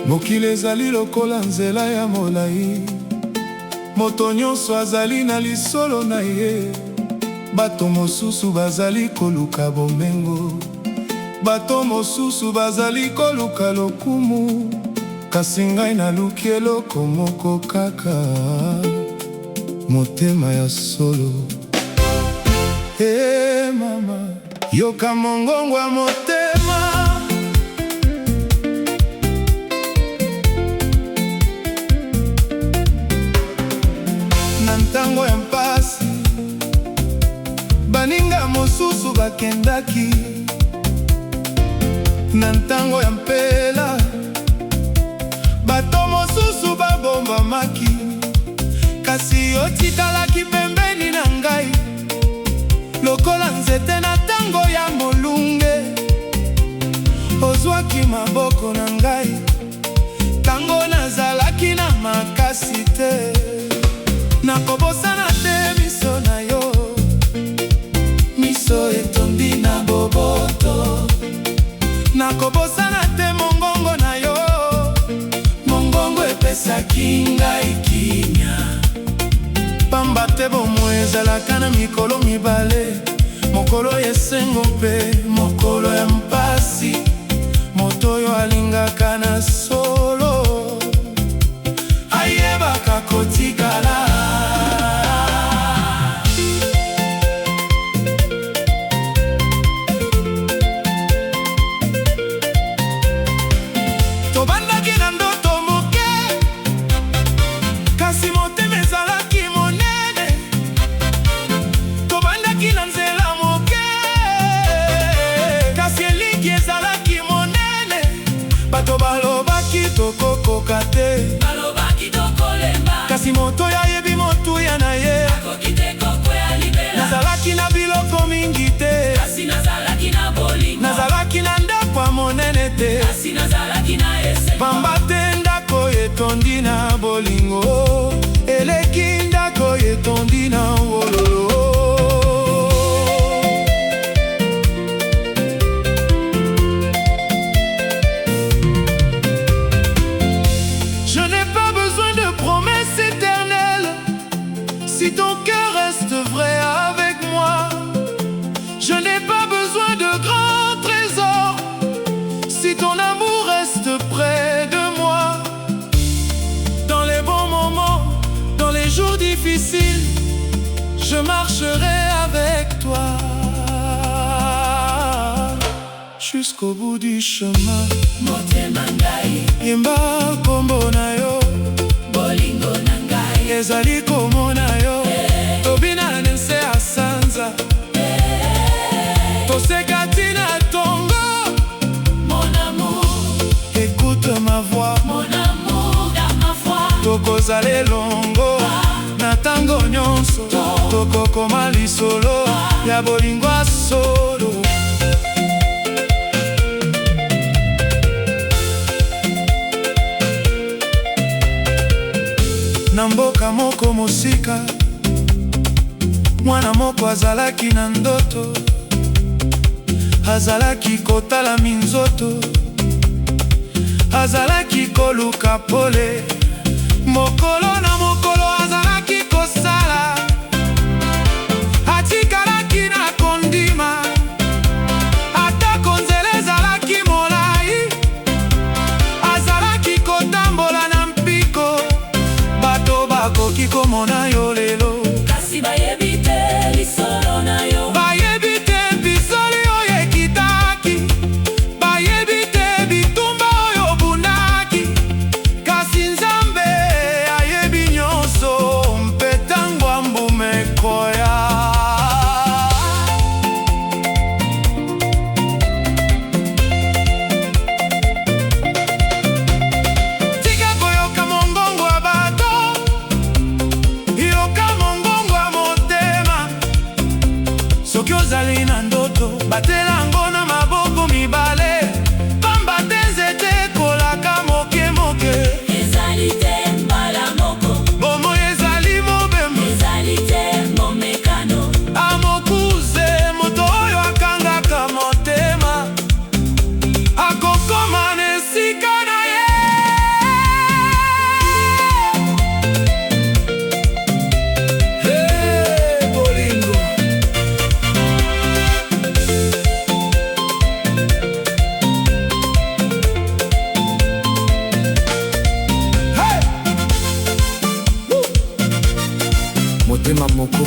Mokili ezali lokola nzela ya molai, moto nyonso azali na lisolo na ye. Bato mosusu bazali koluka bomengo, bato mosusu bazali koluka lokumu. Kasi ngai naluki eloko moko kaka, motema ya solo. Hey mama, yoka mongongo ya motema. Na ntango ya mpasi, baninga mosusu bakendaki. Na ntango ya mpela, bato mosusu babombamaki. Kasi otikalaki pembeni na ngai, lokola nzete na ntango ya molunge. Ozwaki maboko na ngai, ntango nazalaki na makasi te. Nakobosana te miso na yo, miso etondi na boboto. Nakobosana te mongongo na yo, mongongo epesaki ngai kimia. Pamba te bomoi ezalaka na mikolo mibale, mokolo ya esengo mpe mokolo ya mpasi. Moto oyo alingaka na solo, ayebaka kotikala. Tobandaki na ndoto moke, kasi motema ezalaki monene. Tobandaki na nzela moke, kasi elingi ezalaki monene. Bato balobaki tokokoka te, balobaki tokolemba. Kasi moto yayebi motuya na ye, akoki te kokwea libela. Nazalaki na biloko mingi te, kasi nazalaki na bolingo. Nazalaki na ndako ya monene te, kasi nazalaki na esengo. Pamba te ndako etondi na bolingo, eleki ndako etondi na wololo. Je n'ai pas besoin de promesses éternelles, si ton cœur reste vrai avec moi. Je n'ai pas besoin de grands trésors, si ton amour reste près de moi. Dans les bons moments, dans les jours difficiles, je marcherai avec toi, jusqu'au bout du chemin. Motema ngai, yemba kombo na yo, bolingo na ngai ezali komona yo. Tobina nense asanza, toseka tina tongo. Mon amour, écoute ma voix, mon amour, garde ma foi. Tokozala longo na tango nyonso, tokokoma lisolo ya bolingo ya solo. Na mboka moko mosika, mwana moko azalaki na ndoto. Azalaki kotala minzoto, azalaki koluka pole. Mokolo na mokolo azalaki kosala, atikalaki na kondima. Atako nzela ezalaki molai, azalaki kotambola na mpiko. Bato bakoki komona yo lelo, kasi bayebi te lisolo na yo. Bayebi te bisoli oyo ekitaki, bayebi te bitumba oyo bunaki. Kasi Nzambe ayebi nyonso, mpe tango ambume ekoya. Tika koyoka mongongo ya bato, yoka mongongo ya motema. Soki ozali na ndoto, batela yango na maboko mibale. Pamba te nzete ekolaka moke moke, ezali te mbala moko. Bomoi ezali mobembo, ezali te momekano. Amokuze moto oyo akangaka motema moko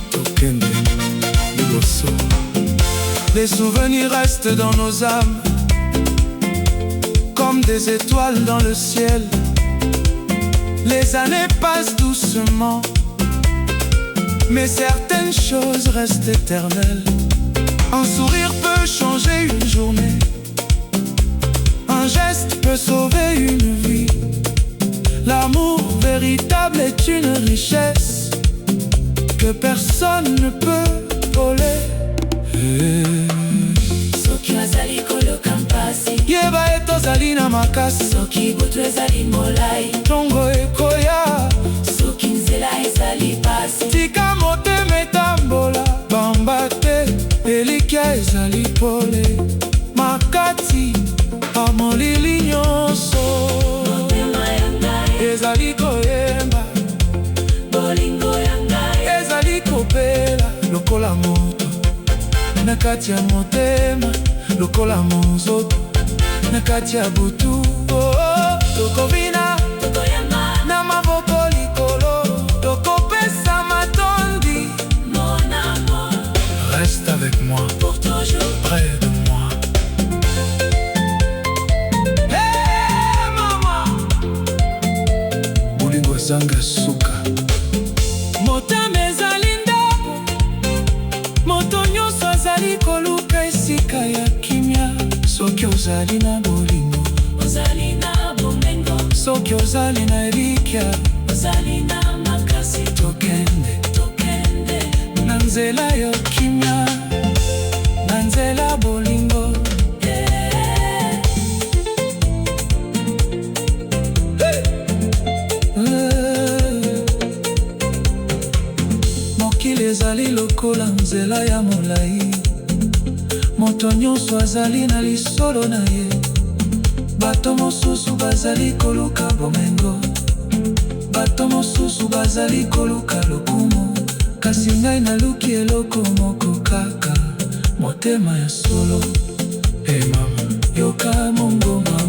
tokende liboso. Les souvenirs restent dans nos âmes comme des étoiles dans le ciel. Les années passent doucement, mais certaines choses restent éternelles. Un sourire peut changer une journée, un geste peut sauver une vie. L'amour véritable est une richesse que personne ne peut voler. Soki wazali koloka mpasi, Yeba etozali na makasi, soki butu ezali molai, tongo ekoya, soki nzela ezali pasi, tika motema etambola, bamba te, elikya ezali pole, makati amolili nyonso, motema ya ngai ezali koyemba, bolingo ya ngai ezali kopela lokola moto na kati ya motema, lokola monzoto na kati ya butu. Tokovina tokoyamba na maboko likolo, tokopesa matondi. mon amour, Reste avec moi, pour toujours. près de moi. Hey mama, bolingo ezanga suka, motema ezali ndako, moto nyonso azali koluka esika ya kimia. Soki ozali na bolingo, Ozali na bomengo, soki ozali na elikya, ozali na makasi, tokende tokende na nzela ya kimia, na nzela bolingo. Mokili ezali lokola nzela ya molai, moto nyonso azali na lisolo na ye. Bato mosusu bazali koluka bomengo, bato mosusu bazali koluka lokumu, kasi ngai naluki eloko moko kaka, motema ya solo. Hey mama, yoka mongoma